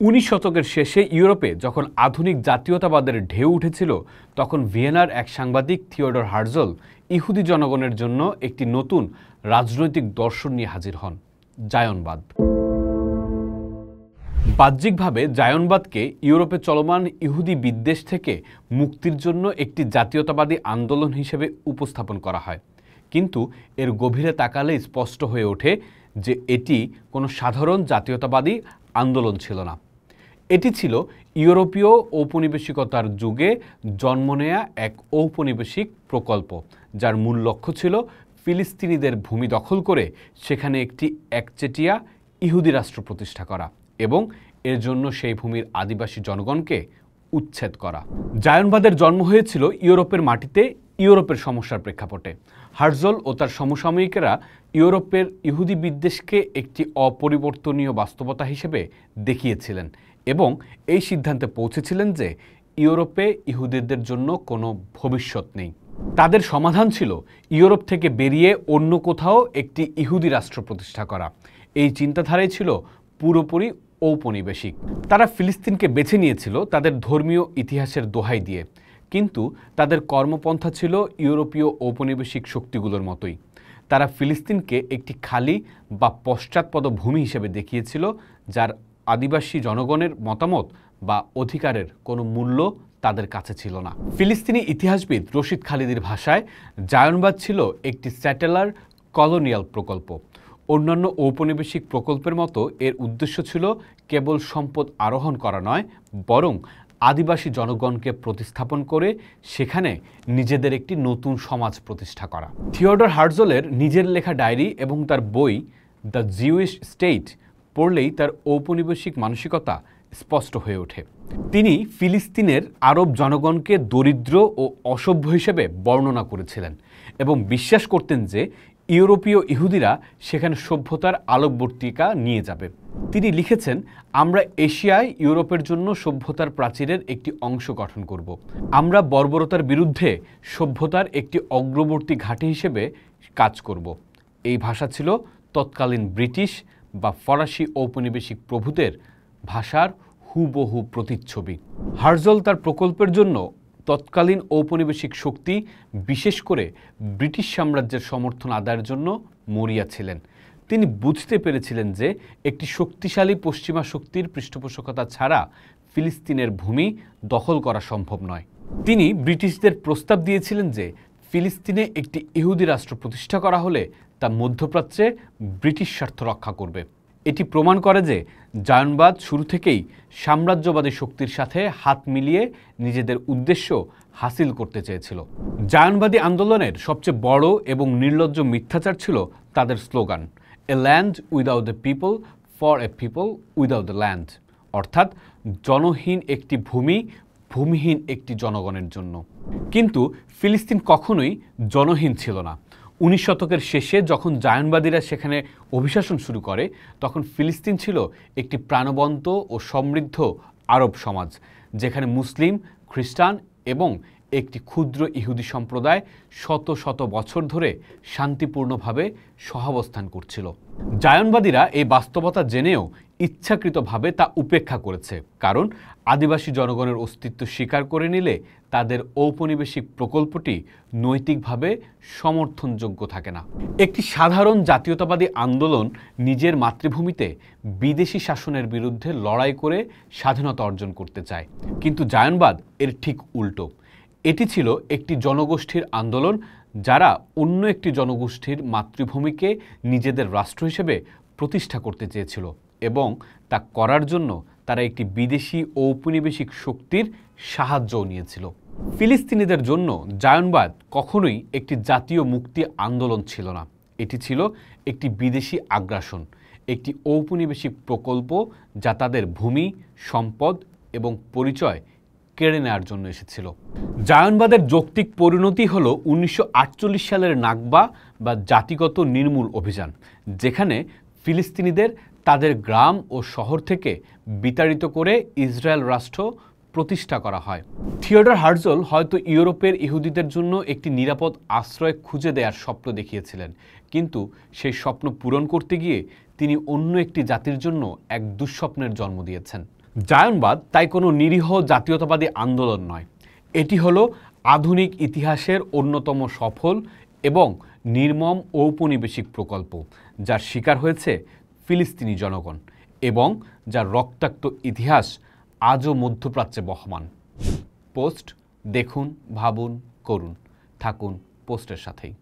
19 শতকের শেষে ইউরোপে যখন আধুনিক জাতীয়তাবাদের ঢেউ উঠেছিল, তখন ভিয়েনার এক সাংবাদিক থিওডর হার্জল ইহুদি জনগণের জন্য একটি নতুন রাজনৈতিক দর্শন নিয়ে হাজির হন, জায়নবাদ। বাহ্যিকভাবে জায়নবাদকে ইউরোপে চলমান ইহুদি বিদ্বেষ থেকে মুক্তির জন্য একটি জাতীয়তাবাদী আন্দোলন হিসেবে উপস্থাপন করা হয়, কিন্তু এর গভীরে তাকালে স্পষ্ট হয়ে ওঠে যে এটি কোনো সাধারণ জাতীয়তাবাদী আন্দোলন ছিল না। এটি ছিল ইউরোপীয় ঔপনিবেশিকতার যুগে জন্ম নেয়া এক ঔপনিবেশিক প্রকল্প, যার মূল লক্ষ্য ছিল ফিলিস্তিনিদের ভূমি দখল করে সেখানে একটি একচেটিয়া ইহুদি রাষ্ট্র প্রতিষ্ঠা করা এবং এর জন্য সেই ভূমির আদিবাসী জনগণকে উচ্ছেদ করা। জায়নবাদের জন্ম হয়েছিল ইউরোপের মাটিতে ইউরোপের সমস্যার প্রেক্ষাপটে। হার্জল ও তার সমসাময়িকেরা ইউরোপের ইহুদি বিদ্বেষকে একটি অপরিবর্তনীয় বাস্তবতা হিসেবে দেখিয়েছিলেন এবং এই সিদ্ধান্তে পৌঁছেছিলেন যে ইউরোপে ইহুদিদের জন্য কোনো ভবিষ্যৎ নেই। তাদের সমাধান ছিল ইউরোপ থেকে বেরিয়ে অন্য কোথাও একটি ইহুদি রাষ্ট্র প্রতিষ্ঠা করা। এই চিন্তাধারাই ছিল পুরোপুরি ঔপনিবেশিক। তারা ফিলিস্তিনকে বেছে নিয়েছিল তাদের ধর্মীয় ইতিহাসের দোহাই দিয়ে, কিন্তু তাদের কর্মপন্থা ছিল ইউরোপীয় ঔপনিবেশিক শক্তিগুলোর মতোই। তারা ফিলিস্তিনকে একটি খালি বা পশ্চাৎপদ ভূমি হিসেবে দেখিয়েছিল, যার আদিবাসী জনগণের মতামত বা অধিকারের কোনো মূল্য তাদের কাছে ছিল না। ফিলিস্তিনি ইতিহাসবিদ রশিদ খালিদির ভাষায়, জায়নবাদ ছিল একটি স্যাটেলার কলোনিয়াল প্রকল্প। অন্যান্য ঔপনিবেশিক প্রকল্পের মতো এর উদ্দেশ্য ছিল কেবল সম্পদ আরোহণ করা নয়, বরং আদিবাসী জনগণকে প্রতিস্থাপন করে সেখানে নিজেদের একটি নতুন সমাজ প্রতিষ্ঠা করা। থিওডর হার্জলের নিজের লেখা ডায়েরি এবং তার বই দ্য জিউইশ স্টেট পড়লেই তার ঔপনিবেশিক মানসিকতা স্পষ্ট হয়ে ওঠে। তিনি ফিলিস্তিনের আরব জনগণকে দরিদ্র ও অসভ্য হিসেবে বর্ণনা করেছিলেন এবং বিশ্বাস করতেন যে ইউরোপীয় ইহুদিরা সেখানে সভ্যতার আলোকবর্তিকা নিয়ে যাবে। তিনি লিখেছেন, আমরা এশিয়ায় ইউরোপের জন্য সভ্যতার প্রাচীরের একটি অংশ গঠন করব। আমরা বর্বরতার বিরুদ্ধে সভ্যতার একটি অগ্রবর্তী ঘাঁটি হিসেবে কাজ করব। এই ভাষা ছিল তৎকালীন ব্রিটিশ বা ফরাসি ঔপনিবেশিক প্রভুদের ভাষার হুবহু প্রতিচ্ছবি। হার্জল তার প্রকল্পের জন্য তৎকালীন ঔপনিবেশিক শক্তি, বিশেষ করে ব্রিটিশ সাম্রাজ্যের সমর্থন আদায়ের জন্য মরিয়া ছিলেন। তিনি বুঝতে পেরেছিলেন যে একটি শক্তিশালী পশ্চিমা শক্তির পৃষ্ঠপোষকতা ছাড়া ফিলিস্তিনের ভূমি দখল করা সম্ভব নয়। তিনি ব্রিটিশদের প্রস্তাব দিয়েছিলেন যে ফিলিস্তিনে একটি ইহুদি রাষ্ট্র প্রতিষ্ঠা করা হলে তা মধ্যপ্রাচ্যে ব্রিটিশ স্বার্থ রক্ষা করবে। এটি প্রমাণ করে যে জায়নবাদ শুরু থেকেই সাম্রাজ্যবাদী শক্তির সাথে হাত মিলিয়ে নিজেদের উদ্দেশ্য হাসিল করতে চেয়েছিল। জায়নবাদী আন্দোলনের সবচেয়ে বড় এবং নির্লজ্জ মিথ্যাচার ছিল তাদের slogan, A land without the people for a people without the land, অর্থাৎ জনহীন একটি ভূমি, ভূমিহীন একটি জনগণের জন্য। কিন্তু ফিলিস্তিন কখনোই জনহীন ছিল না। 19 শতকের শেষে যখন জায়নবাদীরা সেখানে অভিশাসন শুরু করে, তখন ফিলিস্তিন ছিল একটি প্রাণবন্ত ও সমৃদ্ধ আরব সমাজ, যেখানে মুসলিম, খ্রিস্টান এবং একটি ক্ষুদ্র ইহুদি সম্প্রদায় শত শত বছর ধরে শান্তিপূর্ণভাবে সহাবস্থান করছিল। জায়নবাদীরা এই বাস্তবতা জেনেও ইচ্ছাকৃতভাবে তা উপেক্ষা করেছে, কারণ আদিবাসী জনগণের অস্তিত্ব স্বীকার করে নিলে তাদের ঔপনিবেশিক প্রকল্পটি নৈতিকভাবে সমর্থনযোগ্য থাকে না। একটি সাধারণ জাতীয়তাবাদী আন্দোলন নিজের মাতৃভূমিতে বিদেশি শাসনের বিরুদ্ধে লড়াই করে স্বাধীনতা অর্জন করতে চায়, কিন্তু জায়নবাদ এর ঠিক উল্টো। এটি ছিল একটি জনগোষ্ঠীর আন্দোলন যারা অন্য একটি জনগোষ্ঠীর মাতৃভূমিকে নিজেদের রাষ্ট্র হিসেবে প্রতিষ্ঠা করতে চেয়েছিল এবং তা করার জন্য তারা একটি বিদেশি ঔপনিবেশিক শক্তির সাহায্যও নিয়েছিল। ফিলিস্তিনিদের জন্য জায়নবাদ কখনোই একটি জাতীয় মুক্তি আন্দোলন ছিল না। এটি ছিল একটি বিদেশি আগ্রাসন, একটি ঔপনিবেশিক প্রকল্প যা তাদের ভূমি, সম্পদ এবং পরিচয় কেড়ে নেওয়ার জন্য এসেছিল। জায়নবাদের যৌক্তিক পরিণতি হল 1948 সালের নাকবা বা জাতিগত নির্মূল অভিযান, যেখানে ফিলিস্তিনিদের তাদের গ্রাম ও শহর থেকে বিতাড়িত করে ইসরায়েল রাষ্ট্র প্রতিষ্ঠা করা হয়। থিওডর হার্জল হয়তো ইউরোপের ইহুদিদের জন্য একটি নিরাপদ আশ্রয় খুঁজে দেওয়ার স্বপ্ন দেখিয়েছিলেন, কিন্তু সেই স্বপ্ন পূরণ করতে গিয়ে তিনি অন্য একটি জাতির জন্য এক দুঃস্বপ্নের জন্ম দিয়েছেন। জায়নবাদ তাই কোনো নিরীহ জাতীয়তাবাদী আন্দোলন নয়, এটি হলো আধুনিক ইতিহাসের অন্যতম সফল এবং নির্মম ঔপনিবেশিক প্রকল্প, যার শিকার হয়েছে ফিলিস্তিনি জনগণ এবং যার রক্তাক্ত ইতিহাস আজও মধ্যপ্রাচ্যে বহমান। পোস্ট দেখুন, ভাবুন, করুন। থাকুন পোস্টের সাথেই।